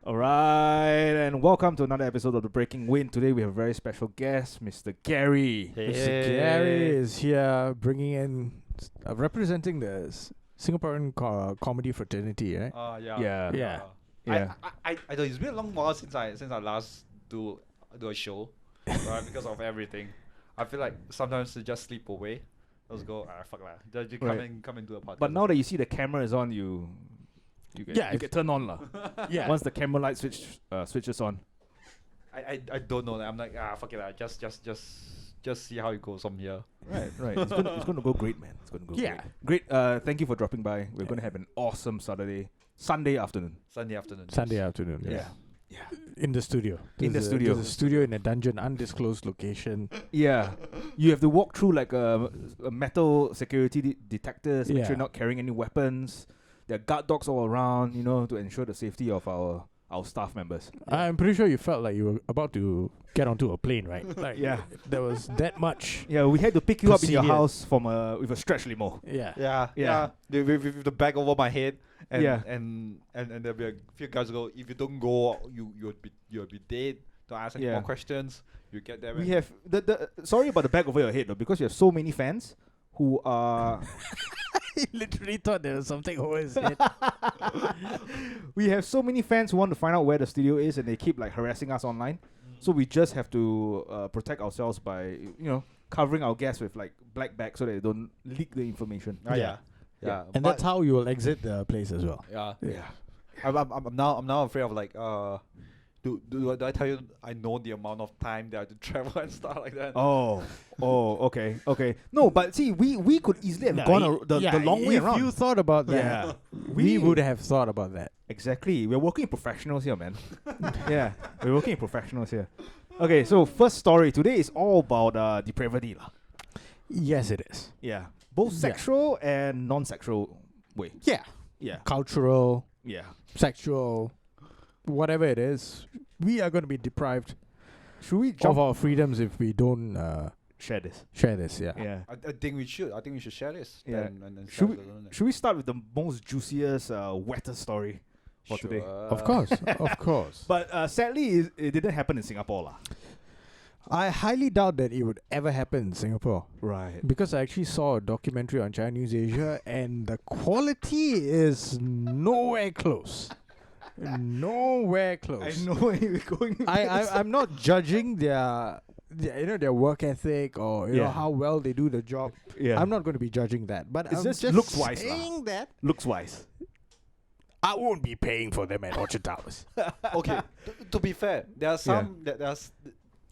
All right, and welcome to another episode of The Breaking Wind. Today we have a very special guest, Mr. Gary. Mr. Gary is here bringing in, representing the Singaporean comedy fraternity, right? Yeah. I know it's been a long while since I last do a show, right? Because of everything, I feel like sometimes to just sleep away. Let's go. Fuck that. You come and do a podcast. But now that you see the camera is on, you get turned on lah. Yeah. Once the camera light switches on. I don't know. I'm like fuck it. Just see how it goes from here. Right. It's gonna go great, man. It's gonna go great. Great. Thank you for dropping by. We're gonna have an awesome Sunday afternoon. Sunday afternoon. Yeah. In the studio. There's a studio in a dungeon, undisclosed location. Yeah. You have to walk through like a metal security detectors, make sure you're not carrying any weapons. There are guard dogs all around, to ensure the safety of our staff members. I'm pretty sure you felt like you were about to get onto a plane, right? Like, there was that much. Yeah, we had to pick you up in your house from with a stretch limo. Yeah. With the bag over my head, and there'll be a few guys go. If you don't go, you'll be dead. Don't ask any more questions. You get there. We have sorry about the bag over your head though, because you have so many fans who are. He literally thought there was something over his head. We have so many fans who want to find out where the studio is, and they keep like harassing us online. So we just have to protect ourselves by covering our guests with like black bags so that they don't leak the information. Yeah. And that's how you will exit the place as well. Yeah. I'm now afraid of like do I tell you I know the amount of time that I have to travel and stuff like that. Oh, okay. No, but see, we could easily have gone the long way around. If you thought about that, we would have thought about that. Exactly. We're working professionals here, man. Yeah, we're working professionals here. Okay, so first story today is all about depravity lah. Yes, it is. Yeah, both sexual and non-sexual way. Yeah. Cultural. Yeah. Sexual. Whatever it is, we are going to be deprived of our freedoms if we don't share this. Yeah. I think we should. I think we should share this. Yeah. And should we start with the most juiciest, wettest story for today? Of course. But sadly, it didn't happen in Singapore lah. I highly doubt that it would ever happen in Singapore. Right. Because I actually saw a documentary on China News Asia, and the quality is nowhere close. Nowhere close. I know where you're going. I'm not judging their work ethic or you know how well they do the job. Yeah. I'm not going to be judging that. But it's I'm just just looks wise saying that looks wise. I won't be paying for them at Orchard Towers. Okay. To be fair, there are some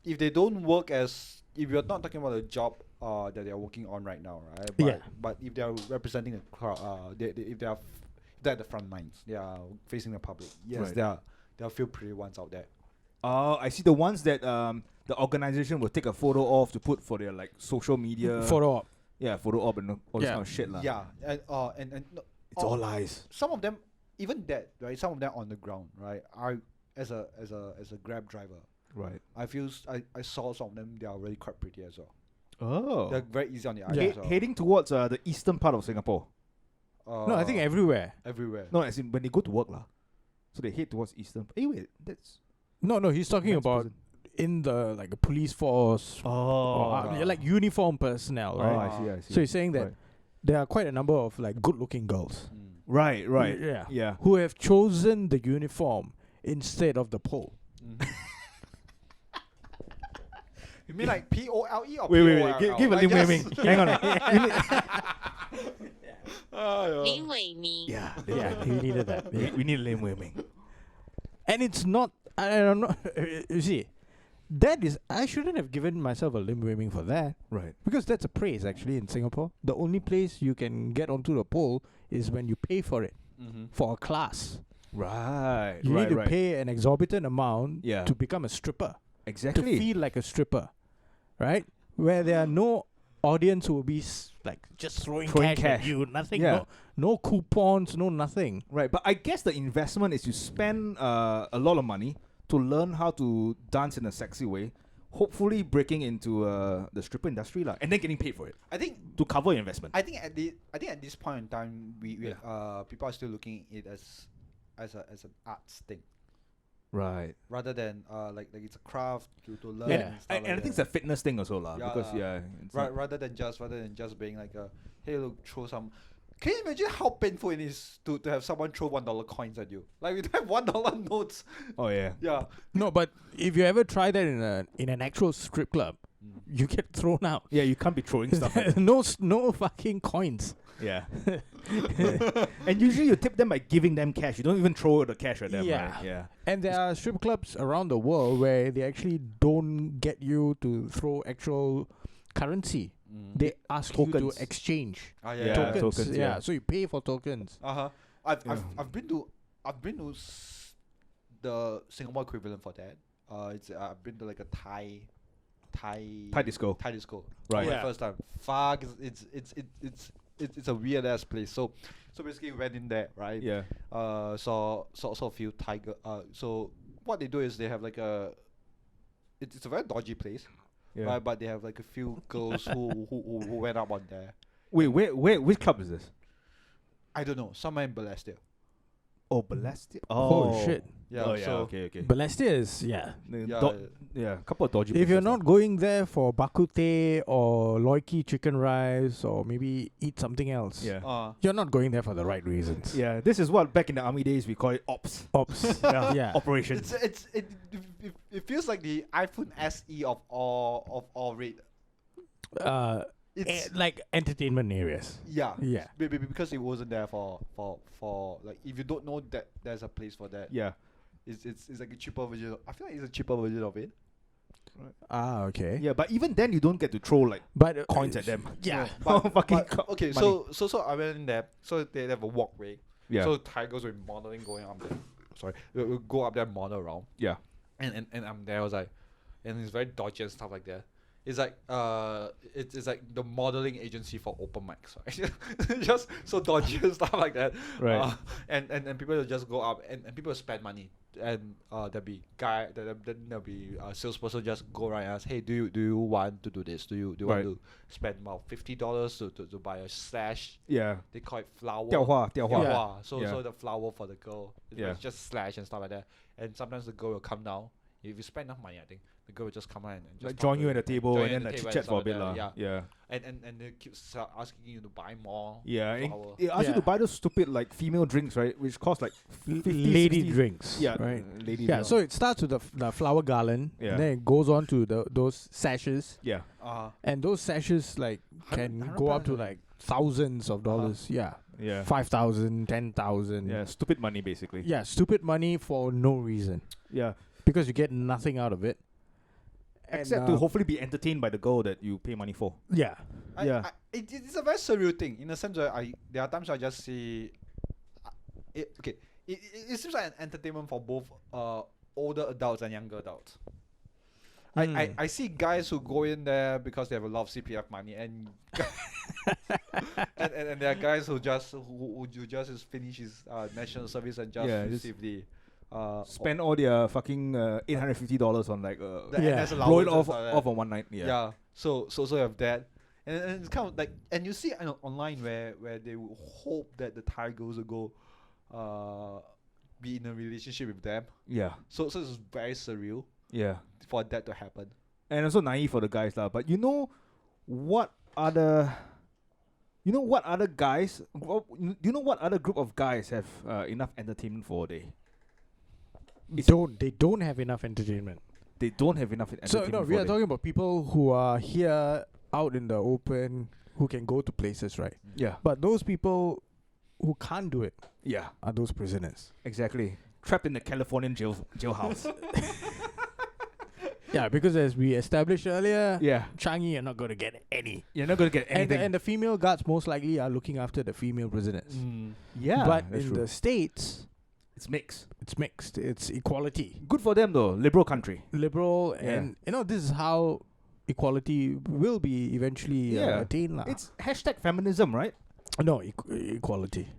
if they don't work if you're not talking about a job that they're working on right now, right? But if they are representing a crowd, if they are they're the front lines. They are facing the public. Yes, there are a few pretty ones out there. Oh, I see the ones that the organization will take a photo of to put for their like social media photo op. Yeah, photo op and all this kind of shit lah. Yeah, and it's all lies. Some of them, even that, right? Some of them on the ground, right? Are as a Grab driver, right? I saw some of them. They are really quite pretty as well. Oh, they're very easy on the eyes. Heading towards the eastern part of Singapore. No, I think everywhere. No, as in when they go to work lah. So they head towards eastern. Wait, that's no. He's talking about in the like a police force. Like uniform personnel, right? Oh, I see. So he's saying that there are quite a number of like good-looking girls. Right. Yeah. Who have chosen the uniform instead of the pole. You mean like POLE or wait. Give a limb waving. Hang on. Yeah, he needed that. We need limb waving. And it's not. I don't know. You see, that is. I shouldn't have given myself a limb waving for that. Right. Because that's a praise actually in Singapore. The only place you can get onto the pole is when you pay for it for a class. Right. You need to pay an exorbitant amount to become a stripper. Exactly. To feel like a stripper, right? Where there are no audience who will be like just throwing cash at you, nothing, no coupons, no nothing. Right, but I guess the investment is you spend a lot of money to learn how to dance in a sexy way, hopefully breaking into the stripper industry lah, and then getting paid for it. I think to cover your investment. I think at this point in time, we people are still looking at it as an arts thing. Right. rather than like it's a craft to learn. Yeah. And, stuff And like I think it's that. a fitness thing also lah. Yeah, Because it's not- rather than just being like a hey look throw some. Can you imagine how painful it is to have someone throw $1 coins at you? Like we have $1 notes. Oh yeah. Yeah. No, but if you ever try that in an actual strip club, you get thrown out. Yeah, you can't be throwing stuff. At no fucking coins. Yeah. And usually you tip them by giving them cash. You don't even throw the cash at them, Yeah. right? Yeah. And there are strip clubs around the world where they actually don't get you to throw actual currency. They ask you Tokens. to exchange Yeah, tokens. tokens, Yeah, yeah. so you pay for tokens. I've been to the Singapore equivalent for that. I've been to like a Thai disco. Right. For the Yeah. first time. Fuck, it's a weird ass place. So basically we went in there, right? Yeah. Saw a few tiger. So what they do is they have like it's a very dodgy place, Yeah. right? But they have like a few girls who went up on there. Wait, which club is this? I don't know, somewhere in Balestier. Oh, Balestier. Oh, shit. Yeah. Oh yeah. So Okay. Balestier is, yeah. Yeah. A couple of dodgy. If you're places not lah. going there for bak kut teh or loiki chicken rice or maybe eat something else, Yeah. you're not going there for the right reasons. Yeah. This is what back in the army days we call it ops. Ops. Yeah. Operations. it feels like the iPhone SE of all rate. It's Like entertainment areas. yeah. Yeah. Because it wasn't there for like if you don't know that there's a place for that. Yeah. It's like a cheaper version. I feel like it's a cheaper version of it. Ah, okay. Yeah, but even then you don't get to throw like But coins at them. Yeah. Okay, so I went in there. So they have a walkway. Yeah. So tigers were modeling going up there. Sorry, we'll go up there and model around. Yeah. And I'm there. I was like, and it's very dodgy and stuff like that. It's like it's like the modeling agency for open mics, right? Just so dodgy and stuff like that. Right. And people will just go up and people will spend money. And there'll be a salesperson just go around and ask, hey, do you want to do this? Do you Right. want to spend about $50 to buy a slash? Yeah. They call it flower. 吊花. Yeah. So Yeah. the flower for the girl. Yeah. It's just slash and stuff like that. And sometimes the girl will come down. If you spend enough money, I think the girl will just come out and just Like talk join to you at the table join and you then at the like table chit chat and for a stuff bit like lah. that, Yeah. And they keep asking you to buy more. Yeah. flour. It asks you Yeah. to buy those stupid like female drinks, right? Which cost like 50, lady 60. drinks. Yeah. Right. Lady Yeah. drink. So it starts with the flower garland. Yeah. And then it goes on to those sashes. Yeah. And those sashes like can go up to like thousands of dollars. Yeah. Yeah. 5,000, 10,000. Yeah. Stupid money basically. Yeah. Stupid money for no reason. Yeah. Because you get nothing out of it. Except And, to hopefully be entertained by the girl that you pay money for. Yeah. Yeah. It's a very surreal thing in the sense where there are times I just see. It seems like an entertainment for both older adults and younger adults. I see guys who go in there because they have a lot of CPF money and and there are guys who just finish his national service and just receive the spend all their fucking $850 on like the Yeah. NS blow it allowance off on one night. Yeah. So you have that, and it's kind of like, and you see online where they will hope that the tigers will go be in a relationship with them. Yeah. So it's very surreal Yeah. for that to happen. And also naive for the guys lah. But you know what other guys? Do you know what other group of guys have enough entertainment for a day? They don't have enough entertainment. They don't have enough entertainment. So no, we are talking about people who are here out in the open, who can go to places, right? Yeah. But those people who can't do it Yeah. are those prisoners. Exactly. Trapped in the Californian jailhouse. Yeah, because as we established earlier, Yeah. Changi, you're not going to get any. You're not gonna get anything. And the female guards most likely are looking after the female prisoners. yeah. But that's in true. the States, It's mixed. it's mixed. It's equality. Good for them though. Liberal country. Liberal, Yeah. and this is how equality will be eventually Yeah. attained. Lah. It's #feminism, right? No, equality.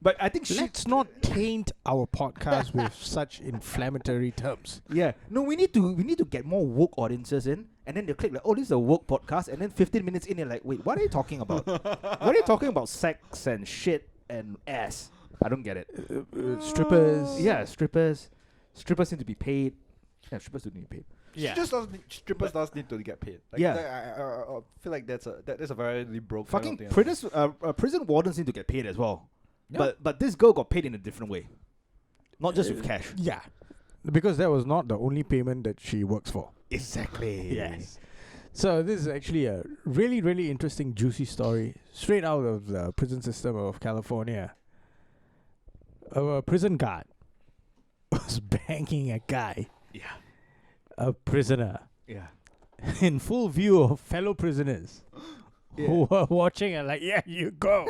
But I think Let's not taint our podcast with such inflammatory terms. Yeah. No, we need to get more woke audiences in, and then they click like, oh, this is a woke podcast, and then 15 minutes in, they're like, wait, what are you talking about? What are you talking about? Sex and shit and ass. I don't get it. Strippers. Yeah, strippers need to be paid. Yeah, strippers do need to be paid. Yeah. Strippers does need to get paid. Like, Yeah. I feel like that's a very liberal kind Fucking of thing. prison wardens need to get paid as well. Yeah. But this girl got paid in a different way, not just with cash. Yeah. Because that was not the only payment that she works for. Exactly. Yes. So this is actually a really, really interesting, juicy story straight out of the prison system of California. A prison guard was banging a guy, Yeah. a prisoner, Yeah. in full view of fellow prisoners who were watching and like, yeah, you go.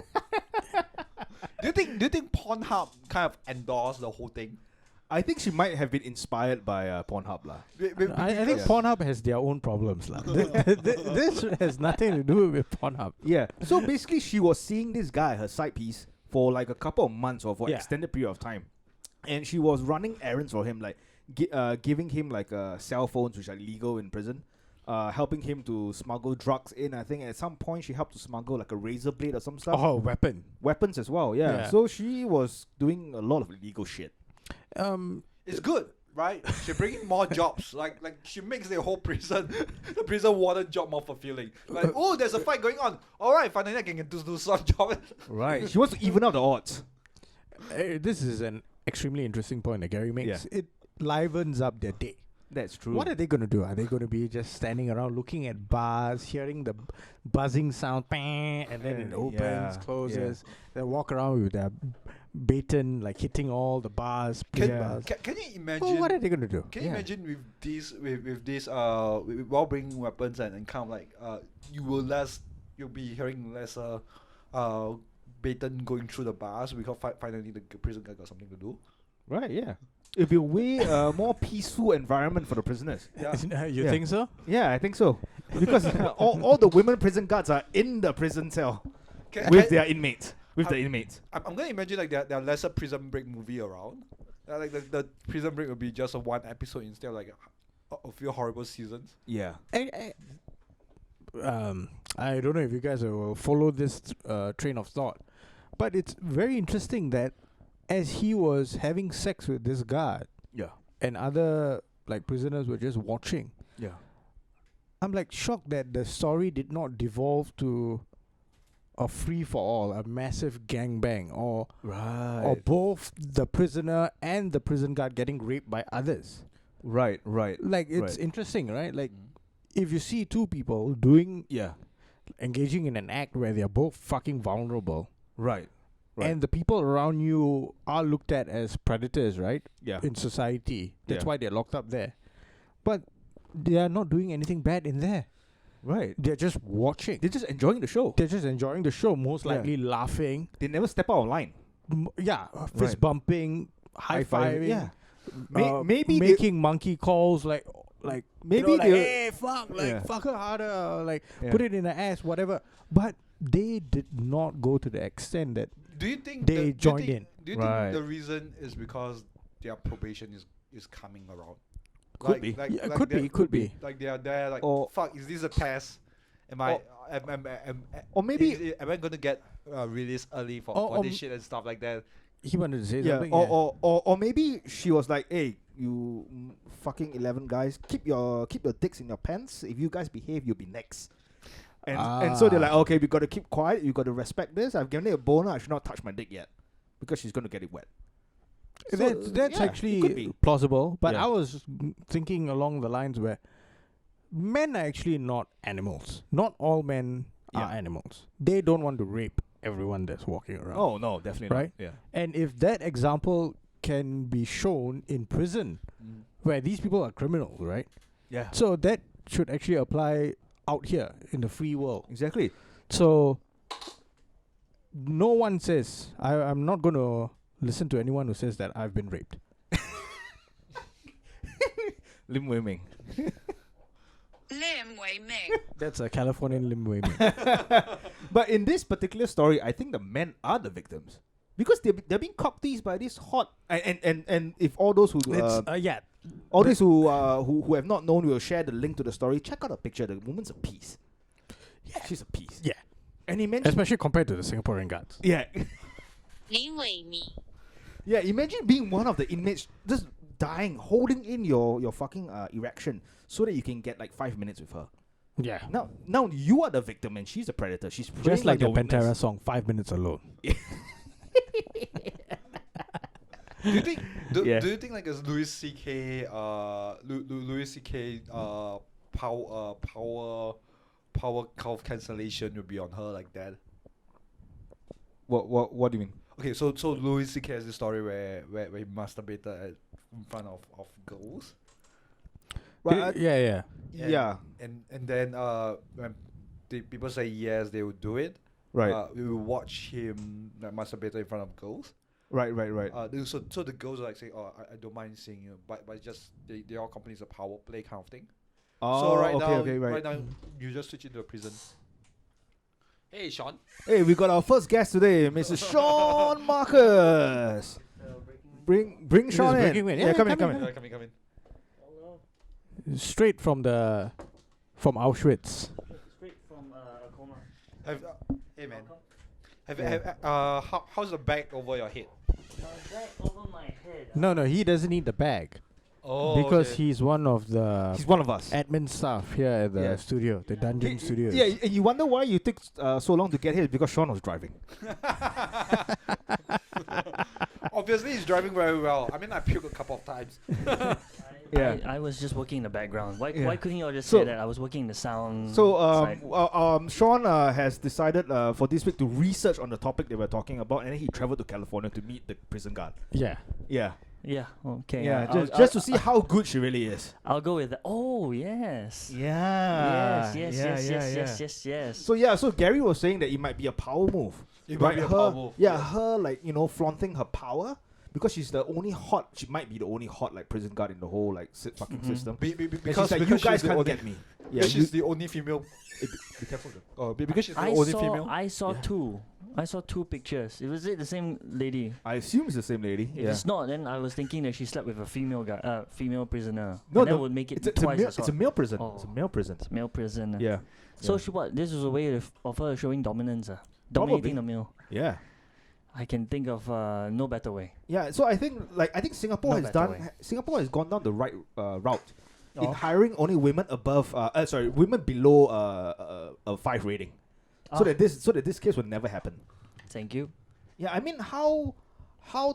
Do you think Pornhub kind of endorsed the whole thing? I think she might have been inspired by Pornhub lah. I think Pornhub has their own problems. This has nothing to do with Pornhub. Yeah. So basically, she was seeing this guy, her side piece, for like a couple of months or for an extended period of time, and she was running errands for him, like giving him like cell phones, which are legal in prison, helping him to smuggle drugs in. I think at some point she helped to smuggle like a razor blade or some stuff. Oh, weapons as well. Yeah. So she was doing a lot of illegal shit. It's good, right? She bring in more jobs. Like she makes the whole the prison warden job more fulfilling. Like, oh, there's a fight going on. All right, finally I can do some job. Right. She wants to even out the odds. This is an extremely interesting point that Gary makes. Yeah. It livens up their day. That's true. What are they going to do? Are they going to be just standing around looking at bars, hearing the buzzing sound, bang, and then it opens, closes, then walk around with their baton, like hitting all the bars, bars. Can you imagine? Well, what are they going to do? Can you imagine with these while bringing weapons and kind of like you'll be hearing less baton going through the bars because finally the prison guy got something to do. Right. Yeah. It'd be a way more peaceful environment for the prisoners. Yeah. You think so? Yeah, I think so. Because all the women prison guards are in the prison cell with their inmates. The inmates. I'm gonna imagine like there are lesser Prison Break movie around. Like the Prison Break will be just a one episode instead of like a few horrible seasons. Yeah. I don't know if you guys will follow this train of thought, but it's very interesting that as he was having sex with this guard, and other like prisoners were just watching. Yeah. I'm like shocked that the story did not devolve to a free for all, a massive gangbang, or both the prisoner and the prison guard getting raped by others. Right. Like it's interesting, right? Like if you see two people engaging in an act where they are both fucking vulnerable. Right. And the people around you are looked at as predators, right? Yeah. In society. That's why they're locked up there. But they are not doing anything bad in there. Right. They're just watching. They're just enjoying the show. They're just enjoying the show, most likely laughing. They never step out of line. Fist bumping, high-fiving. Yeah. Maybe making monkey calls like maybe hey, fuck, fuck her harder, put it in the ass, whatever. But they did not go to the extent that do you think they joined in. Do you think the reason is because their probation is coming around? Could be. Like they are there, like, fuck, is this a test? Am I gonna get released early for this shit and stuff like that? He wanted to say something. Or maybe she was like, hey, you fucking 11 guys, keep your dicks in your pants. If you guys behave, you'll be next. And so they're like, okay, we got to keep quiet. You got to respect this. I've given it a boner. I should not touch my dick yet because she's going to get it wet. So that's actually plausible. But I was thinking along the lines where men are actually not animals. Not all men are animals. They don't want to rape everyone that's walking around. Oh, no, definitely right? not. Yeah. And if that example can be shown in prison, where these people are criminals, right? Yeah. So that should actually apply out here in the free world. Exactly. So no one says, I'm not going to listen to anyone who says that I've been raped. Lim Wei Ming. Lim Wei Ming. That's a Californian Lim Wei Ming. But in this particular story, I think the men are the victims. Because they're being cock teased by this hot and if all those who all these who have not known will share the link to the story. Check out a picture. The woman's a piece. Yeah, she's a piece. Yeah, and he mentioned especially compared to the Singaporean guards. Yeah, Yeah, imagine being one of the inmates just dying, holding in your fucking erection so that you can get like 5 minutes with her. Yeah. Now you are the victim and she's a predator. She's Just preying like on the your weakness. Pantera song, 5 Minutes Alone. Do you think? Do Yeah. you think like a Louis C.K. Louis C.K. Power curve cancellation will be on her like that? What do you mean? Okay, so Louis C.K. has this story where he masturbated in front of girls. Right, Yeah. Yeah. And then when the people say yes, they would do it. Right. We will watch him like masturbate in front of girls. Right. So the girls are like saying, "Oh, I don't mind seeing you," but it's just they all companies a power play kind of thing. Oh, So right right. now you just switch into a prison. Hey, Sean. Hey, we got our first guest today, Mr. Sean Marcus. Bring Sean in. breaking wind. Yeah, Yeah, come in. come in. Come in. Straight from Auschwitz. Straight from a coma. Hey man. How's the bag over your head? Back over my head. No, he doesn't need the bag. Oh, Because he's one of the He's one of us. admin staff here at the Yeah. studio, the dungeon studio. Yeah, and you wonder why you took so long to get here because Sean was driving. Obviously, he's driving very well. I mean, I puked a couple of times. Yeah. I was just working in the background. Why Yeah. couldn't you all just So- say that? I was working in the sound So side. Sean has decided for this week to research on the topic that we're talking about, and then he traveled to California to meet the prison guard. Yeah. Yeah, Yeah, okay. yeah, I'll- just to see how good she really is. I'll go with that. Oh, yes. Yeah. Yes. So Gary was saying that it might be a power move. It might be a her, power move, Yeah, yes. her like flaunting her power because she's the only hot. She might be the only hot like prison guard in the whole like fucking Mhm. system. Because Because like, you she's guys the can't only- get me. Yeah, Because she's the only female. Be careful. Oh, because she's the only female. I saw Yeah. two. I saw two pictures. Was it the same lady? I assume it's the same lady. If it's not, then I was thinking that she slept with a female guy, female prisoner. No, and that no, would make it it's a twice male, as it's a hot. male prison. It's a Oh. male prison. It's male prisoner. Yeah. So yeah. she what? This was a way of her showing dominance. Probably. Dominating the male. Yeah. I can think of no better way. Yeah, so I think Singapore No has better way. Singapore has gone down the right route in Oh. hiring only women above women below a 5 rating. So that this case would never happen. Thank you. Yeah, I mean how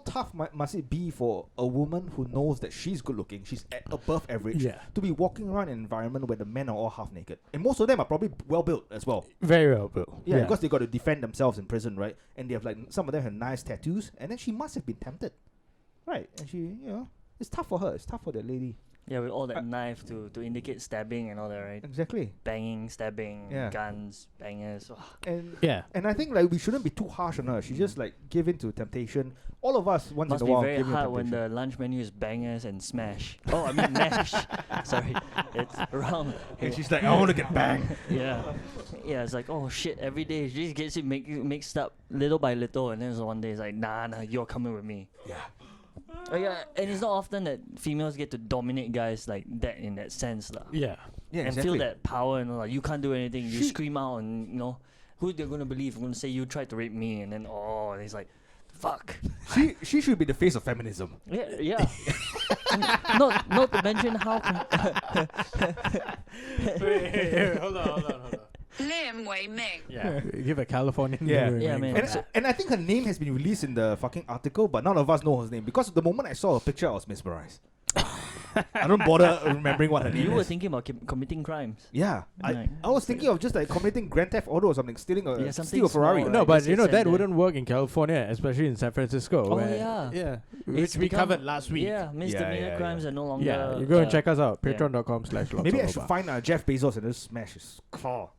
tough must it be for a woman who knows that she's good looking, she's above average, Yeah. to be walking around in an environment where the men are all half naked, and most of them are probably well built as well. Very well built. Yeah, because they got to defend themselves in prison, right? And they have like some of them have nice tattoos, and then she must have been tempted, right? And she, it's tough for her. It's tough for that lady. Yeah, with all that knife to indicate stabbing and all that, right? Exactly. Banging, stabbing, Yeah. guns, bangers. Oh, And Yeah. and I think like we shouldn't be too harsh on her. She just like give in to temptation. All of us once must in be a while very give in to hard when temptation. the lunch menu is bangers and smash. Oh, I mean mash. Sorry, it's around. And she's like, I want to get banged. Yeah, yeah. It's like, oh shit. Every day she just gets it mixed up little by little, and then so one day it's like, nah, you're coming with me. Yeah. Yeah, and it's not often that females get to dominate guys like that in that sense, lah. Yeah. Yeah, And exactly. feel that power, and like you can't do anything. You She- scream out, and who they're gonna believe? I'm gonna say you tried to rape me, and then and it's like, fuck. She should be the face of feminism. Yeah. not to mention how. Hold on. Yeah. Give a Californian Yeah. name. Yeah, man. And I think her name has been released in the fucking article, but none of us know her name because the moment I saw her picture, I was mesmerized. I don't bother remembering what her name You were is. thinking about committing crimes. Yeah, Right. I was thinking of just like committing Grand Theft Auto or something, stealing Yeah, a something steal a Ferrari. small, No, right? but Just that send wouldn't work in California, especially in San Francisco. Oh, where- yeah. Yeah. It's Which we become- covered last week. Yeah, misdemeanor yeah, crimes are no longer. Yeah, you go and check us out. yeah. Patreon.com/lots Maybe of I should Lobang. find Jeff Bezos and just smash his car.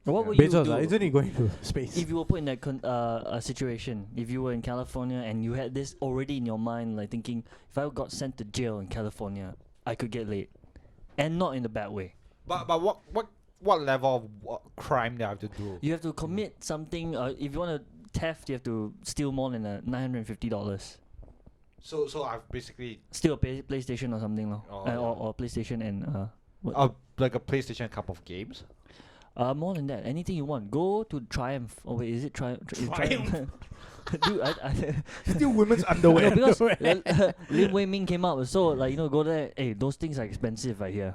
What would you Bezos, do isn't he going to space? if you were put in that situation? If you were in California and you had this already in your mind, like thinking, if I got sent to jail in California, I could get laid, and not in the bad way. But what level of crime they have to do? You have to commit something. If you want to theft, you have to steal more than $950. So I've basically Steal a PlayStation or something, Oh, or PlayStation and like a PlayStation cup of games. more than that. Anything you want. Go to Triumph. Oh wait, is it Triumph? Triumph? Dude, Still women's no, underwear. because Lin Wei Ming came out, so like go there. Hey, those things are expensive right here.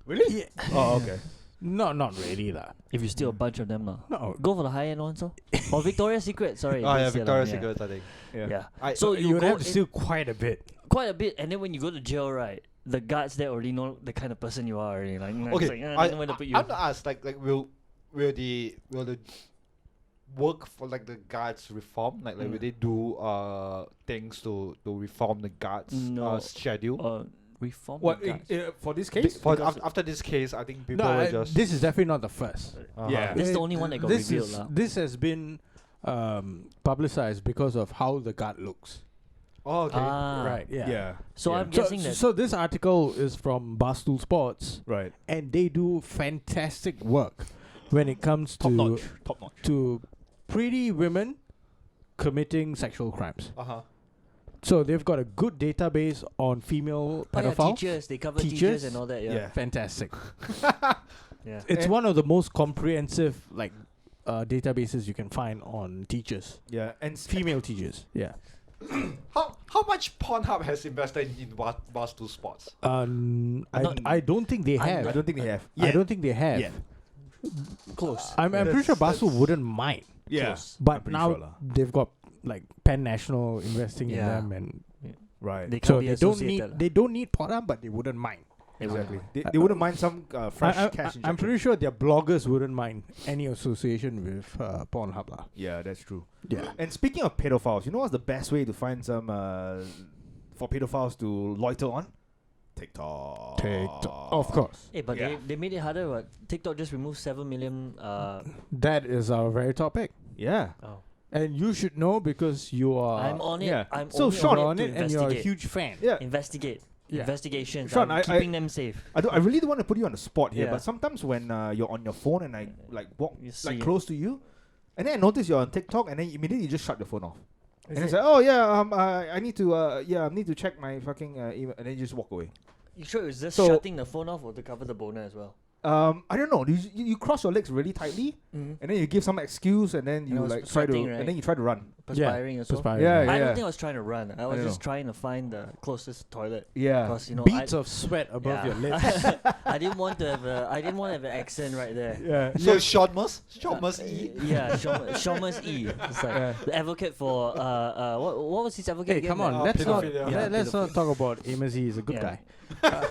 Really? Yeah. Oh, okay. Not really lah. If you steal a bunch of them, No. go for the high end ones, so. Or Victoria's Secret. Sorry. Oh yeah, don't steal Victoria's them, Secret, I think. Yeah. So you you would go have to in steal quite a bit. quite a bit, and then when you go to jail, right, the guards there already know the kind of person you are already. Like, Okay, it's like, I don't know where to put you. I'm gonna ask, like will the work for like the guards reform? Like will they do things to reform the guards No. schedule? Reform. What the guards. for this case? After this case, I think people No, will just this is definitely not the first. Yeah. This is the only one that got this revealed, is lah. this has been publicized because of how the guard looks. Oh, okay. Right. Yeah. Yeah. So Yeah. I'm guessing that. So this article is from Barstool Sports, Right. and they do fantastic work when it comes Top to notch. Top notch. to pretty women committing sexual crimes. Uh-huh. So they've got a good database on female Oh, yeah, pedophiles. teachers, they cover teachers Teachers? and all that. Yeah. Yeah. Fantastic. Yeah. It's And- one of the most comprehensive databases you can find on teachers, Yeah. And female teachers. Yeah. How much Pornhub has invested in Barstool Sports? I don't think they have. I don't think they have. I don't think they have. Yet. Close. I'm pretty sure Barstool wouldn't mind, Yeah. Close. but pretty now sure lah. they've got like Penn National investing in Yeah. them, and Right. They can't so be they don't associated. need Pornhub, but they wouldn't mind. They wouldn't. Exactly. They wouldn't mind some fresh cash injection. I'm pretty sure their bloggers wouldn't mind any association with Pornhub lah. Yeah, that's true. Yeah. And speaking of pedophiles, you know what's the best way to find some for pedophiles to loiter on? TikTok. Of course. Hey, but Yeah. they made it harder. What TikTok just removed 7 million. That is our very topic. Yeah. Oh. And you should know because you are I'm on it. yeah. I'm So only Sean, you're on on it it to and you're a investigate. huge fan. Yeah. Investigate. Yeah. Investigations. Sean, I'm keeping them safe. I really don't want to put you on the spot here, Yeah. but sometimes when you're on your phone and I like walk You see like it. close to you, and then I notice you're on TikTok, and then immediately you just shut the phone off. Is And it's it? like, oh yeah, I need to I need to check my fucking email, and then you just walk away. You sure it was just So- shutting the phone off or to cover the boner as well? I don't know. You cross your legs really tightly, Mm-hmm. and then you give some excuse, and then And you I was like try to, sweating, right? and then you try to run. Perspiring as well. Perspiring. Yeah, I yeah. don't think I was trying to run. I was don't just know. trying to find the closest toilet. Yeah. Because Beads of sweat above yeah. your lips. I didn't want to have an accent right there. Yeah. So Sean must eat. Yeah, Shawmers E. It's like Yeah. the advocate for what was his advocate? Hey, again? come on, let's pedophilia. let's not talk about Amos. He's a good Yeah. guy.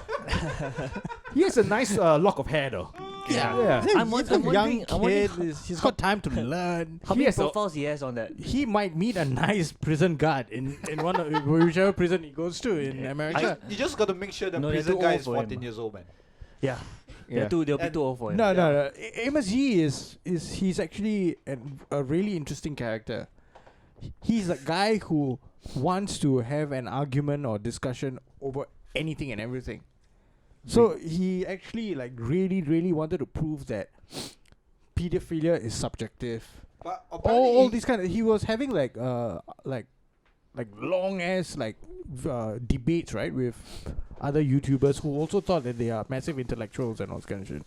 He has a nice lock of hair though. Yeah. I'm He's I'm a young wondering- I'm wondering kid. He's got time to learn. How He many has a- profiles he has on that? He might meet a nice prison guard in one of whichever prison he goes to in America. You just got to make sure the No, they're prison too guy old is for him. 14 years old, man. Yeah, Yeah. they'll be And- too old for him. No. Amos Yee is he's actually a really interesting character. He's a guy who wants to have an argument or discussion over anything and everything. So he actually like really wanted to prove that pedophilia is subjective. But All these kind of he was having like long ass debates, right, with other YouTubers who also thought that they are massive intellectuals and all this kind of shit.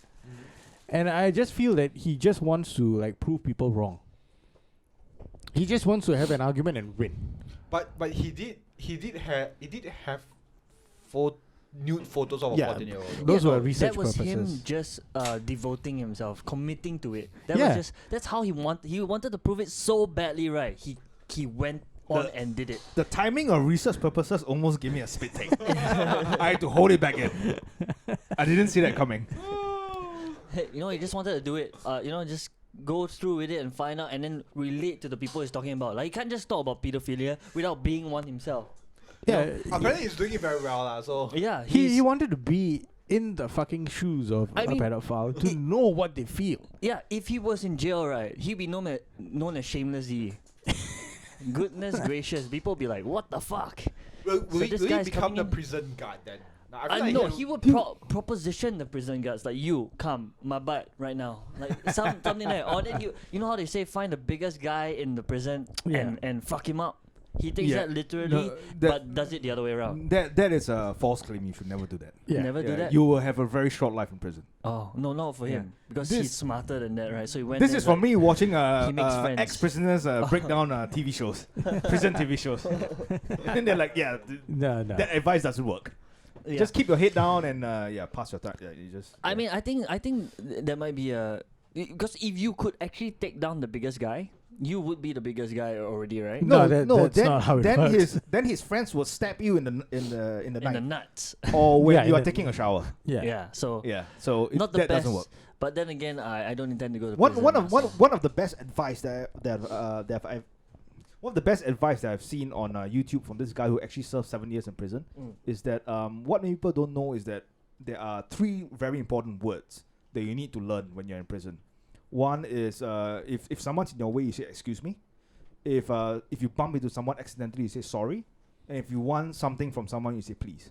And I just feel that he just wants to like prove people wrong. He just wants to have an argument and win. But he did have nude photos of a Yeah. 14-year-old. Those Yeah, were no, research that was purposes. him just devoting himself, committing to it. That Yeah. was just that's how he wanted to prove it so badly, right? He went on and did it. The timing of research purposes almost gave me a spit take. I had to hold it back in. I didn't see that coming. Hey, he just wanted to do it. Just go through with it and find out, and then relate to the people he's talking about. Like, you can't just talk about pedophilia without being one himself. Yeah, Apparently he's doing it very well, so. Yeah, he wanted to be in the fucking shoes of I a mean, pedophile to know what they feel. Yeah, if he was in jail, right, he'd be known as Shameless E. Goodness gracious, people be like, what the fuck? Will So he this will he guy's become coming the in- prison guard then? Now, I feel I like know he'll- he would proposition the prison guards like, you come my butt right now, like something like, or then you know how they say, find the biggest guy in the prison Yeah. and fuck him up. He takes Yeah. that literally, No, but does it the other way around. That is a false claim. You should never do that. Yeah. Never do Yeah, that. you will have a very short life in prison. Oh no, not for him because This- he's smarter than that, right? So he went. This there is from like, me watching he makes friends. ex-prisoners break down TV shows, prison TV shows, and they're like, yeah, No. that advice doesn't work. Yeah. Just keep your head down and pass your time. Yeah, you just. I yeah. mean, I think there might be a because if you could actually take down the biggest guy, you would be the biggest guy already, right? No, that's then, not how it then works. his friends will stab you in the In the night nuts. or when Yeah, you are in the- taking a shower. Yeah. Yeah. So Yeah, so not the that best. doesn't work. But then again, I don't intend to go to One prison. one of so- one of the best advice that I've one of the best advice that I've seen on YouTube from this guy who actually served 7 years in prison is that what many people don't know is that there are 3 very important words that you need to learn when you're in prison. One is if someone's in your way, you say excuse me. If you bump into someone accidentally, you say sorry. And if you want something from someone, you say please.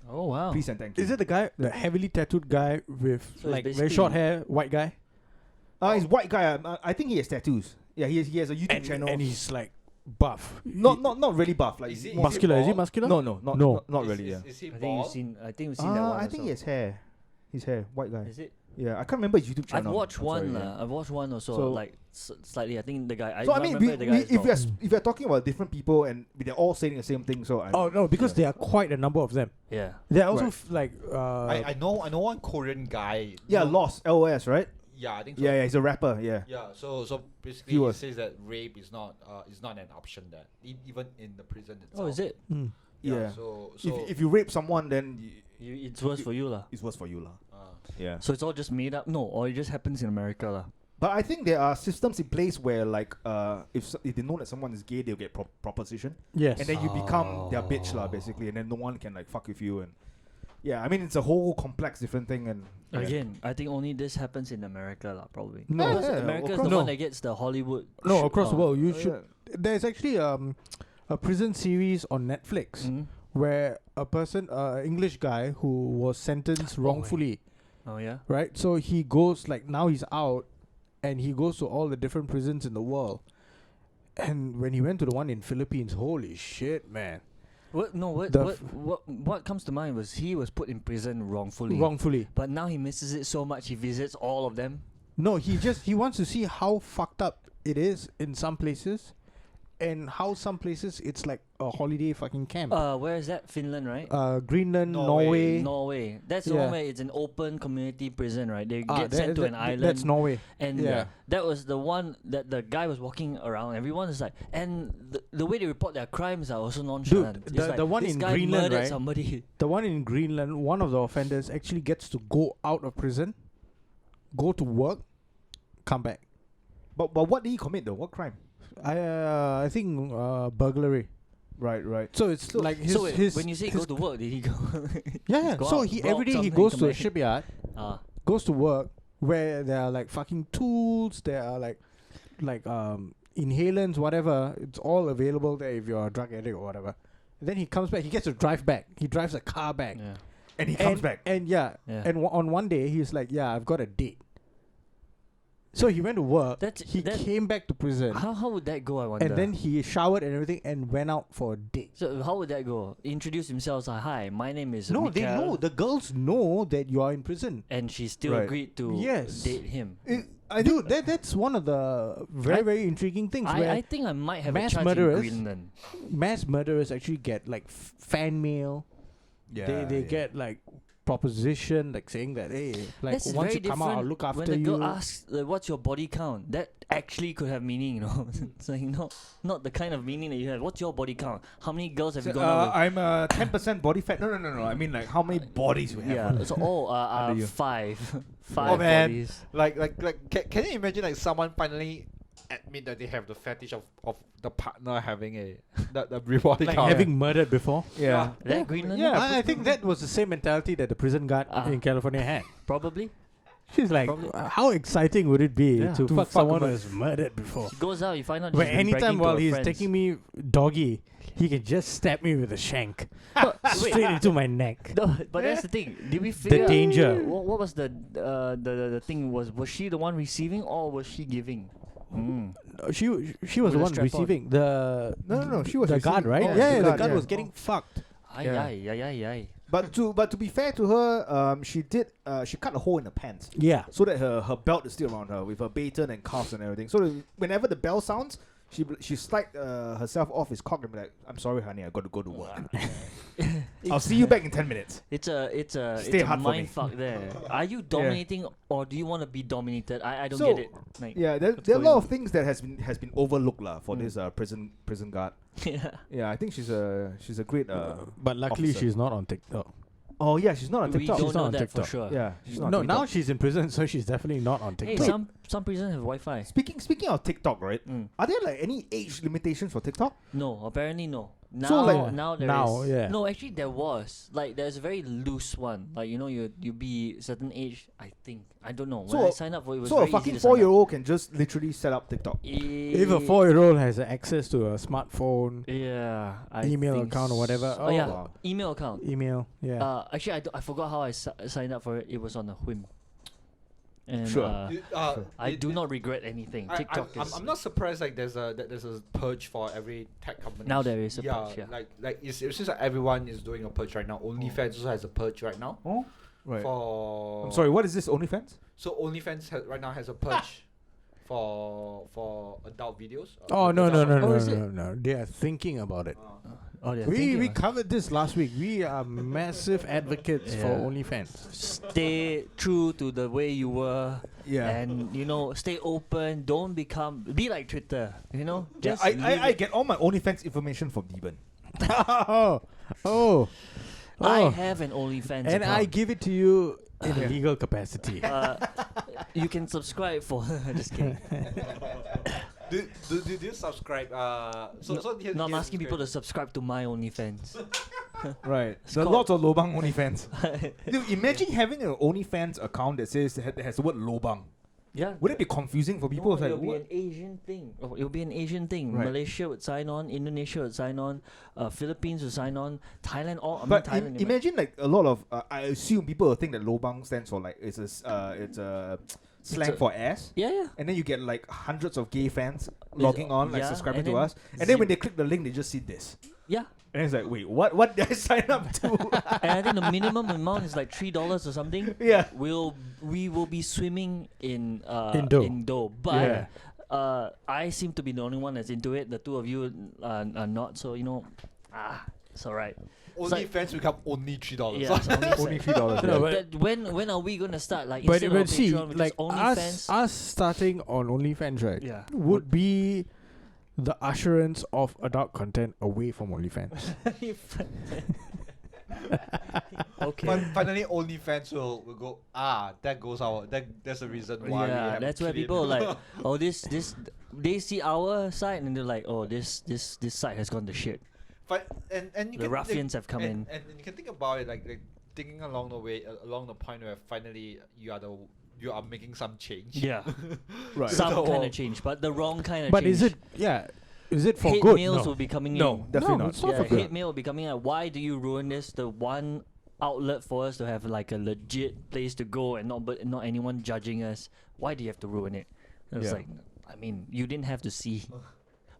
Oh wow. Please and thank you. Is it the guy, the heavily tattooed guy with So it's like very basically- short hair, white guy? He's white guy. I think he has tattoos. Yeah, he has a YouTube channel. And he's like buff. not really buff. Like Is he- more- Muscular? Is he bald? muscular? No, not Is- really. Yeah. Is he I think you've bald? seen. I think we've seen that one. I think also. he has hair. His hair, white guy. Is it? Yeah, I can't remember his YouTube I've channel. watched I'm one. sorry, yeah. I've watched one or so. So- Like slightly. I think the guy. So I not mean, remember the guy if you're talking about different people and they're all saying the same thing, so Oh no, because there are quite a number of them. yeah. There are also Right. I know one Korean guy. yeah, No, Lost LOS, right? Yeah, I think so. Yeah, he's a rapper. Yeah. Yeah, so basically He he was. says that rape is not an option that even in the prison itself. Oh, is it? Yeah. So If you rape someone, then It's worse for you, lah. it's worse for you, lah. Yeah. So it's all just made up. No, or it just happens in America, lah. But I think there are systems in place where, like, if they know that someone is gay, they'll get proposition, Yes. and then you become their bitch, lah, basically, and then no one can like fuck with you, and yeah, I mean it's a whole complex different thing, and yeah. Again, I think only this happens in America, lah. Probably. No. Because Yeah, America is across- the No. one that gets the Hollywood. No, across the world. You Oh, should. There's actually a prison series on Netflix Mhm. where a person, English guy who was sentenced wrongfully, Oh yeah. right? So he goes like now he's out, and he goes to all the different prisons in the world. And when he went to the one in Philippines, holy shit, man! What? No. What? The What comes to mind was he was put in prison wrongfully. Wrongfully. But now he misses it so much he visits all of them. No, he wants to see how fucked up it is in some places, and how some places it's like a holiday fucking camp. Where is that? Finland, right? Greenland, Norway. Norway. That's the Yeah. one where it's an open community prison, right? They get that- sent to that- an island. That's Norway. And Yeah. that was the one that the guy was walking around. Everyone is like, and the way they report their crimes are also nonchalant. It's the- like, the one this in guy Greenland, murdered right? somebody. The one in Greenland, one of the offenders actually gets to go out of prison, go to work, come back. But what did he commit though? What crime? I think burglary. Right. So it's like his so wait, his when you say his go to work, did he go? yeah. go So out, he rob every day he something, goes come to a back? shipyard, Ah, goes to work where there are like fucking tools. There are like inhalants, whatever. It's all available there if you're a drug addict or whatever. And then he comes back. He gets to drive back. He drives a car back. yeah. And he comes back. And yeah. Yeah. And on one day he's like, yeah, I've got a date. So he went to work. He came back to prison. How would that go? I wonder. And then he showered and everything and went out for a date. So how would that go? Introduce himself. Like, hi, my name is. No, they Mikael," know. The girls know that you are in prison. And she still Right. agreed to Yes. date him. Dude, that's one of the very intriguing things where I think I might have a mass chance murderers- in Greenland. mass murderers actually get like fan mail. Yeah. They get like proposition, like saying that, hey, like That's once very you come out, I'll different look after when the girl you. asks, "What's your body count?" That actually could have meaning, you know. It's like not the kind of meaning that you have. What's your body count? How many girls have you gone out with? I'm 10% body fat. No. I mean like how many bodies we have. Yeah. So Under you. five Oh man, bodies. like can you imagine like someone finally admit that they have the fetish of the partner having the body Like count? having murdered before. Yeah. That Greenland? Yeah, I think that was the same mentality that the prison guard in California had. Probably. She's like, how exciting would it be Yeah. to To fuck fuck someone a who has murdered before? She goes out, you find out. Where she's been anytime bragging to while her he's friends. taking me doggy, he can just stab me with a shank But, wait, straight into my neck. no, but that's the thing. Did we figure out danger. What was the thing? Was she the one receiving or was she giving? She was With the a one strap on. receiving the No, she was the guard, receiving- right? oh, yeah, the the guard, guard yeah. was getting fucked. Aye. But to be fair to her, she cut a hole in the pants Yeah. so that her belt is still around her with her baton and cuffs and everything. So that whenever the bell sounds, she slide herself off his cock and be like, "I'm sorry, honey, I got to go to work. I'll see you back in 10 minutes." It's a Stay hard for me. mind fuck there. Are you dominating or do you want to be dominated? I don't So, get it. Like, Yeah, there what's are a going lot on? of things that has been overlooked for Mm. this prison guard. yeah. Yeah, I think she's a great. But luckily, officer. she's not on TikTok. Oh yeah, she's not on We TikTok. don't She's know not on that TikTok. for sure. Yeah, she's not on No, TikTok. now she's in prison, so she's definitely not on Hey, TikTok. some prisons have Wi-Fi. Speaking of TikTok, right? Mm. Are there like any age limitations for TikTok? No, apparently no. Now, So, like- now there Now, is. yeah. No, actually there was. Like there's a very loose one. Like you be certain age. I think I don't know. When So I a- signed up for it, it was So a very easy fucking to sign up. 4-year-old can just literally set up TikTok. If a 4-year-old has access to a smartphone, Yeah. I email think account or whatever. Oh, yeah, wow. email account. email, yeah. Actually, I forgot how I signed up for it. It was on a whim. And Sure. I do not regret anything. TikTok is. I'm not surprised. Like there's a purge for every tech company. Now there is a purge, yeah. Like it seems like everyone is doing a purge right now. OnlyFans also has a purge right now. Oh, right. For I'm sorry. What is this OnlyFans? So OnlyFans right now has a purge for adult videos. Oh, no. Oh, is it? They are thinking about it. Oh, yeah. We covered this last week. We are massive advocates for Yeah. OnlyFans. Stay true to the way you were. Yeah. And stay open. Don't be like Twitter. Yeah, Just I leave it. get all my OnlyFans information from Deben. oh. I have an OnlyFans And I account. give it to you in a legal capacity. You can subscribe for. Just kidding. Do you subscribe? No, I'm asking people to subscribe to my OnlyFans. Right. It's There are called- lots of Lobang OnlyFans. Dude, imagine having an OnlyFans account that has the word Lobang. Yeah. Would it be confusing for people? No, It's like, it'll be what? an Asian thing. Oh, it'll be an Asian thing. Right. Malaysia would sign on, Indonesia would sign on, Philippines would sign on, Thailand. But Thailand. imagine like a lot of I assume people will think that Lobang stands for like it's a slang a- for ass. Yeah. And then you get like hundreds of gay fans logging on, like yeah, subscribing and to then us. And then when they click the link, they just see this. Yeah. And it's like, wait, what did I sign up to? And I think the minimum amount is like $3 or something. Yeah. We will be swimming in dough. But I seem to be the only one that's into it. The two of you are not. So it's alright. OnlyFans become only $3. Yeah, it's Only $3. No, but- that when are we gonna start? Like But instead of see, Patreon, which like is OnlyFans. us starting on OnlyFans, right? Yeah. Would be the usherance of adult content away from OnlyFans. Okay. Finally, OnlyFans will go. That goes our. That's the reason why. we Yeah, have that's where clean. people like, oh, this they see our site and they're like, oh, this site has gone to shit. And you The can ruffians have come in. and you can think about it like thinking along the way, along the point where finally you are making some change. Yeah, Right. some So- kind of change, but the wrong kind of But change. is it for hate good? mails No. will be coming No, in. definitely No, not. it's not Yeah, for good. hate mail will be coming in. Why do you ruin this? The one outlet for us to have like a legit place to go and not anyone judging us. Why do you have to ruin it? It's Yeah. like, I mean, you didn't have to see.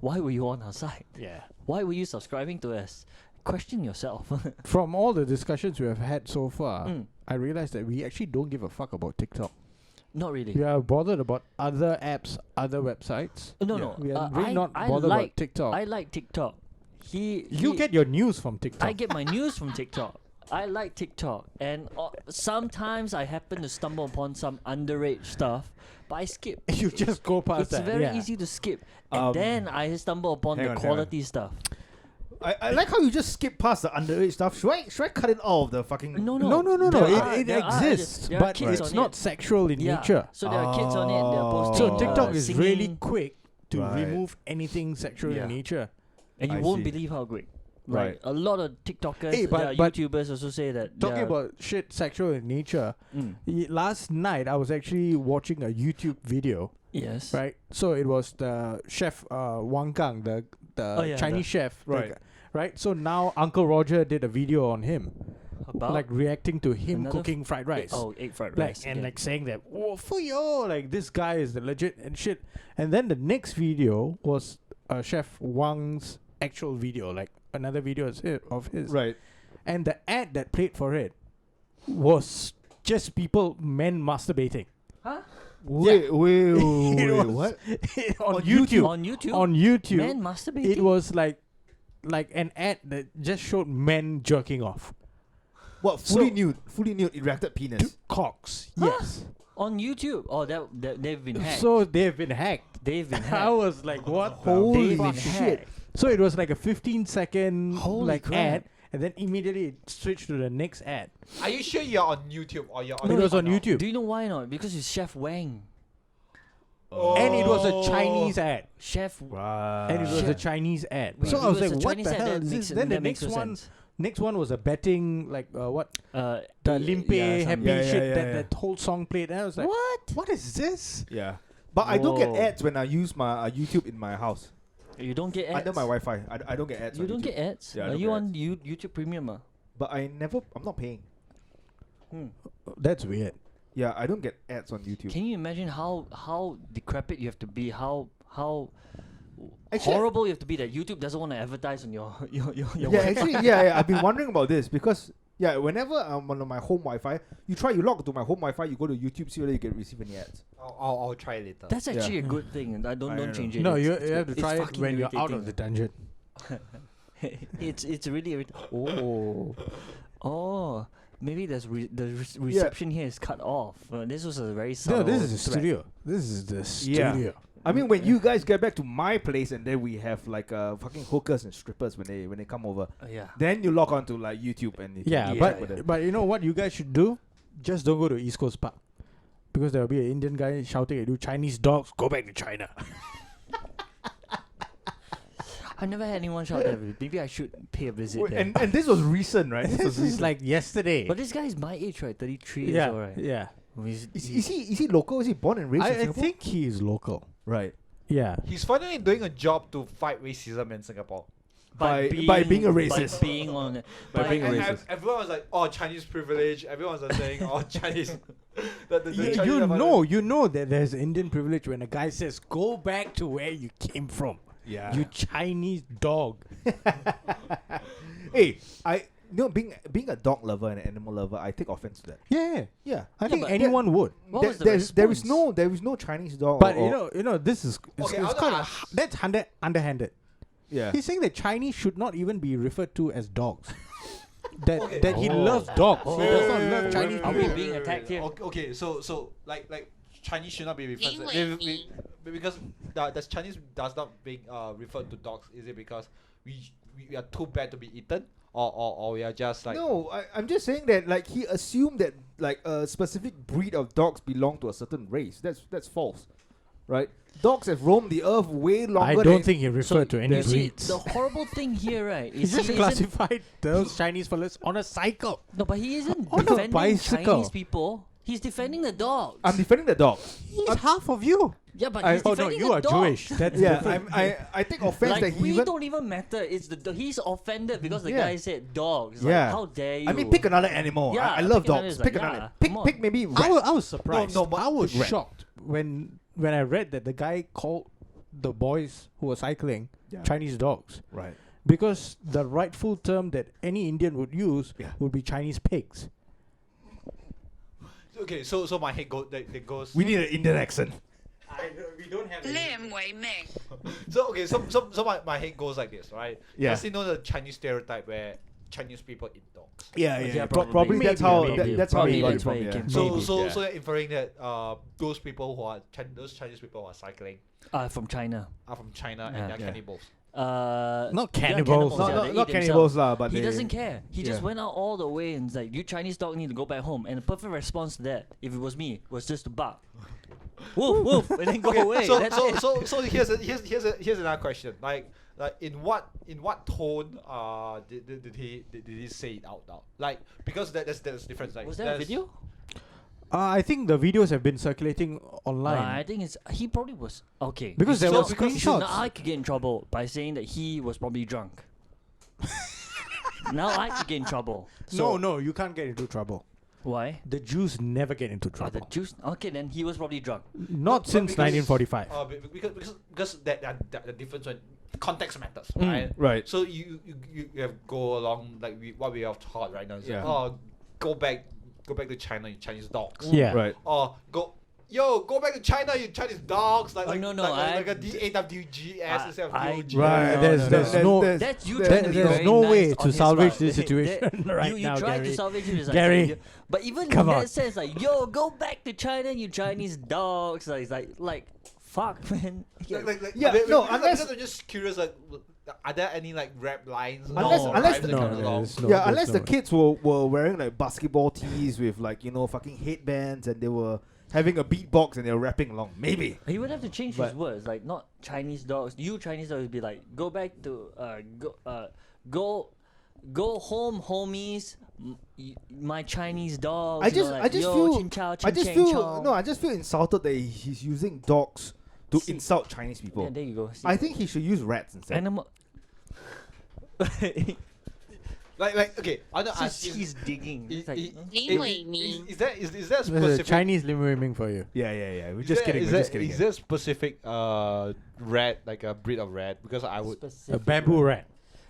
Why were you on our site? Yeah. Why were you subscribing to us? Question yourself. From all the discussions we have had so far, Mm. I realized that we actually don't give a fuck about TikTok. Not really. We are bothered about other apps, other websites. No. We are really I, not I bothered like about TikTok. I like TikTok. You get your news from TikTok. I get my news from TikTok. I like TikTok, and sometimes I happen to stumble upon some underage stuff, but I skip. You just go past It's that. very yeah. easy to skip, and then I stumble upon hang the on, hang quality stuff. I like how you just skip past the underage stuff. Should I cut it all of the fucking? No. No. It there are- exists, there are but kids it's on not it. sexual in Yeah. nature. So there are kids on it. They're Oh. posting. So TikTok is singing, really quick to Right. remove anything sexual Yeah. in nature. and you I won't see. believe how quick. Right. Like a lot of TikTokers, Hey, but- YouTubers also say that. Talking they're- about shit sexual in nature, Mm. last night I was actually watching a YouTube video, Yes. right? So it was the chef Wang Gang, the Oh, yeah, Chinese chef, Right. right? So now Uncle Roger did a video on him, About like reacting to him Another cooking fried rice. egg fried Like rice. and again. like saying that, oh fuyo, like this guy is the legit and shit. And then the next video was Chef Wang's actual video, like another video of his. Right. And the ad that played for it was just men masturbating. Huh? Wait, It wait, was- what? on YouTube. On YouTube. On YouTube. Men masturbating. It was like an ad that just showed men jerking off. What? Fully nude, erected penis. Cocks. Huh? Yes. on YouTube. Oh, that they've been hacked. So they've been hacked. They've been I hacked. was like, what? Holy They've been shit. hacked. So it was like a 15-second Holy like crap. ad, and then immediately it switched to the next ad. Are you sure you're on YouTube or you're on? It was on YouTube, Do you know why not? Because it's Chef Wang. and it was a Chinese ad. Chef. And it was a Chef. Chinese ad. Wait, So if I it was was like, a what Chinese the ad, hell that is makes- this? Then the that makes next no one, sense. next one was a betting like what Uh, the y- Limpe yeah, happy some- shit that whole song played. And I was like, What? what is this? Yeah. But I don't get Whoa. ads when I use my YouTube in my house. You don't get ads. Under my Wi-Fi. I don't get ads. You on don't YouTube. get ads. Yeah, I Are don't you get on YouTube Premium? But I'm not paying. That's weird. Yeah, I don't get ads on YouTube. Can you imagine how decrepit you have to be? How Actually, horrible you have to be that YouTube doesn't want to advertise on your Yeah, Wi-Fi? actually, yeah, I've been wondering about this because whenever I'm on my home Wi-Fi, you log to my home Wi-Fi, you go to YouTube, see whether you can receive any ads. I'll try it later. That's actually a good thing, and I I don't know. change it. No, It's- you it's have good. to try It's it fucking when you're out irritating. of the dungeon. It's really irritating. Oh, maybe the reception here is cut off. This was a very subtle No, this is the threat. studio. This is the Yeah. studio. I mean, when you guys get back to my place and then we have like fucking hookers and strippers when they come over, Yeah. then you log on to like YouTube and you can Yeah, check with it. but you know what you guys should do? Just don't go to East Coast Park. Because there will be an Indian guy shouting at you, Chinese dogs, go back to China. I've never had anyone shout that. Maybe I should pay a visit there. And this was recent, right? This This was is recent. like yesterday. But this guy is my age, right? 33 years yeah, old, right? yeah. Is he local? Is he born and raised in I Singapore? think he is local. Right. Yeah. He's finally doing a job to fight racism in Singapore. By being a racist. By being on By being a and racist. everyone was like, "Oh, Chinese privilege." Everyone was saying, "Oh, Chinese." the You, Chinese you are know that there's Indian privilege when a guy says, go back to where you came from. Yeah. You Chinese dog. Hey, being a dog lover and an animal lover, I take offense to that. Yeah. Yeah. I think but anyone would. What was the there is response? there is no Chinese dog. But or, you know, this is Okay, it's I'll kind of ask. that's underhanded. yeah. He's saying that Chinese should not even be referred to as dogs. that he Oh. loves dogs. Oh. He does not love Chinese Are we people. being attacked here? Okay, so like Chinese should not be referred to because does Chinese does not being referred to dogs. Is it because we are too bad to be eaten, or we are just like No, I'm just saying that like he assumed that like a specific breed of dogs belong to a certain race. That's false, right? Dogs have roamed the earth way longer. I don't than think he referred to any You see, breeds. the horrible thing here, right? He Is just he isn't, classified those Chinese fellas on a cycle. no, but he isn't On a defending bicycle. Chinese people. He's defending the dogs. I'm defending the dogs. He's half of you. Yeah, but I- he's Oh no, defending you the are dogs. Jewish. That's Yeah, different. I take offense Like that he we even. don't even matter. It's he's offended because the Yeah. guy said dogs. Yeah. Like, how dare you? I mean, pick another animal. Yeah, I love pick another dogs. is Pick like, another. yeah, Pick come on. pick maybe rat. I was surprised. No, but I was rat. shocked when I read that the guy called the boys who were cycling Yeah. Chinese dogs, Right. because the rightful term that any Indian would use Yeah. would be Chinese pigs. okay. So my head that goes. We need an Indian accent. We don't have. So okay, so my head goes like this, right? Yeah. Because you know the Chinese stereotype where Chinese people eat dogs. Yeah, Yeah, Probably probably. that's Maybe, how maybe. that's how he Maybe got it that's from. why he Yeah. came So Maybe. so Yeah. so you're inferring that those people who are those Chinese people who are cycling From China. are from China Yeah. and they're Yeah. cannibals. Not they are cannibals. Not, yeah, not, they not eat cannibals themselves. lah, but He they, doesn't care. He just yeah. went out all the way and was like, "You Chinese dog need to go back home." And the perfect response to that, if it was me, was just to bark, woof woof, and then go away. So That's so, it. so here's another question. Like in what tone did he say it out loud? Like because there's difference. Like Was there a there's- video? I think the videos have been circulating online. I think he probably was okay. Because there So- were because screenshots. now I could get in trouble by saying that he was probably drunk. Now I could get in trouble. No, you can't get into trouble. Why? The Jews never get into Oh, trouble. the juice. Okay, then he was probably drunk. Not since 1945. Because the difference when context matters, Mm. right? Right. So you have go along like what we have taught right now. Is Yeah. go back to China, you Chinese dogs. Yeah. Right. Or go back to China, you Chinese dogs. Like a DAWGS instead of I- DOG. Right. There's no. That's you There- trying to be there's very no nice way on to his salvage part. this situation right you now, tried Gary. to salvage it. It's like, Gary, but even come in on. that sense, like, yo, go back to China, you Chinese dogs. Like, fuck, man. Yeah. Yeah, unless I'm just curious, like, are there any like rap lines? Unless- or unless rhymes the- that No, come along? there's no. yeah, there's unless no the way. kids were wearing like basketball tees with like fucking headbands and they were having a beatbox and they were rapping along. Maybe. He would have to change his But- words, like not Chinese dogs. You Chinese dogs would be like, go back to go home, homies. My Chinese dogs. I just yo, feel chin chow, I chin just chang feel chow. no, I just feel insulted that he's using dogs to See- insult Chinese people. Yeah, there you go. See, I think he should use rats instead. animal. Like okay, I don't ask. He's digging. It's like, Is there There's a specific Chinese lim for you. Yeah. We're Is just there- kidding. Is We're there, just kidding. is there specific rat, like a breed of rat? Because I would. A bamboo rat.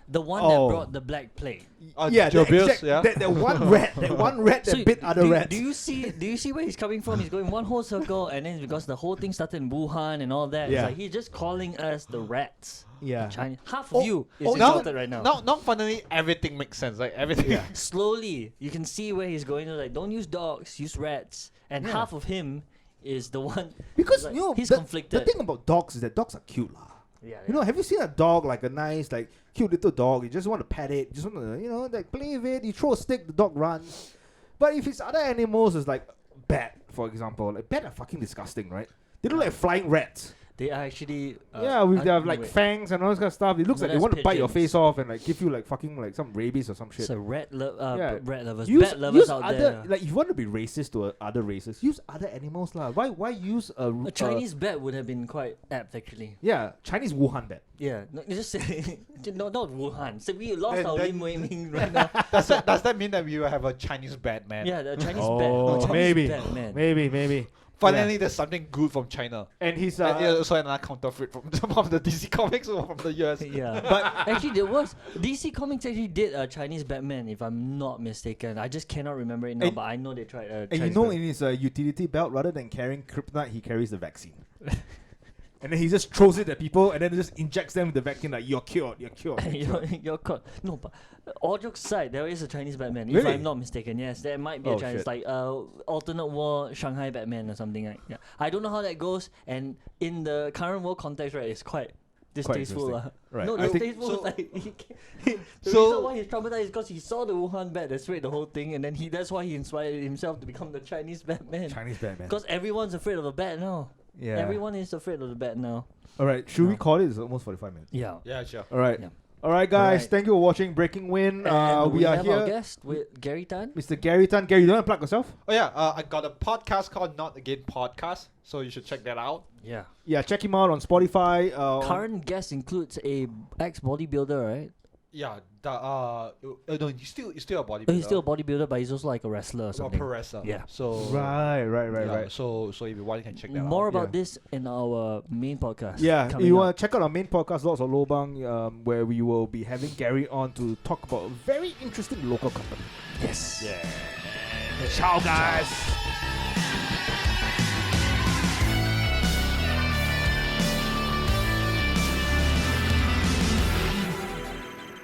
the one Oh. that brought the black plague. Yeah, the Joe exact, yeah. that one rat, that bit other rats. Do you see where he's coming from? He's going one whole circle, and then because the whole thing started in Wuhan and all that, Yeah. it's like he's just calling us the rats. Yeah. Chinese. Half Oh, of you is now- insulted right now. Now finally everything makes sense. Like everything. Yeah. Slowly, you can see where he's going to. Like, don't use dogs, use rats. And Yeah. half of him is the one. Because like, you know he's the conflicted. thing about dogs is that dogs are cute, lah. Yeah, You know, have you seen a dog like a nice, like cute little dog? You just want to pet it, you just want to, like play with it. You throw a stick, the dog runs. But if it's other animals, it's like bat, for example. Like bat are fucking disgusting, right? They look like flying rats. they are actually. Yeah, with their like wait. fangs and all this kind of stuff. It looks No, like they that's want to bite your pigeons. face off and like give you like fucking like some rabies or some shit. So rat lovers, Use, bat lovers out other, there. like if you want to be racist to other races, use other animals lah. Why use A Chinese bat would have been quite apt, actually. yeah, Chinese Wuhan bat. Yeah, no, just say, no, not Wuhan. So we lost Then- our then- Lim Wei Ming right now. Does that mean that we will have a Chinese Batman? Yeah, the Chinese Oh, bat. No, Chinese maybe. Batman. Maybe. Finally, there's something good from China. And he's And yeah, also another counterfeit from from the DC Comics or from the US. Yeah, but actually there was DC Comics actually did a Chinese Batman, if I'm not mistaken. I just cannot remember it now, And- but I know they tried. and you Chinese know Batman. in his utility belt, rather than carrying kryptonite, he carries the vaccine. And then he just throws it at people and then just injects them with the vaccine like you're cured. You're caught. No, but all jokes aside, there is a Chinese Batman, if Really? I'm not mistaken. Yes, there might be a Oh, Chinese, shit. like alternate world Shanghai Batman or something like. Yeah, I don't know how that goes, and in the current world context, right, it's quite distasteful. interesting. Right. No, I think- distasteful. so- Like, the so- reason why he's traumatized is because he saw the Wuhan bat that spread the whole thing, and then that's why he inspired himself to become the Chinese Batman. Chinese Batman. Because everyone's afraid of a bat now. Yeah. Everyone is afraid of the bat now. All right, should we No. call it? It's almost 45 minutes. Yeah. Yeah, sure. All right. Yeah. All right, guys. Right. Thank you for watching Breaking Wind. And we are have our here. guest with Gary Tan. Mr. Gary Tan. Gary, you don't want to plug yourself? Oh yeah, I got a podcast called Not Again Podcast, so you should check that out. Yeah. Yeah, check him out on Spotify. Current guest includes a ex bodybuilder, right? Yeah, no, he's still a bodybuilder. Oh, he's still a bodybuilder, but he's also like a wrestler or a something. pro wrestler. Yeah. So Right. yeah, So if you want, you can check that out. More about Yeah. this in our main podcast. Yeah, coming you up. want to check out our main podcast, Lots of Lobang, where we will be having Gary on to talk about a very interesting local company. Yes. Yeah. Ciao, guys.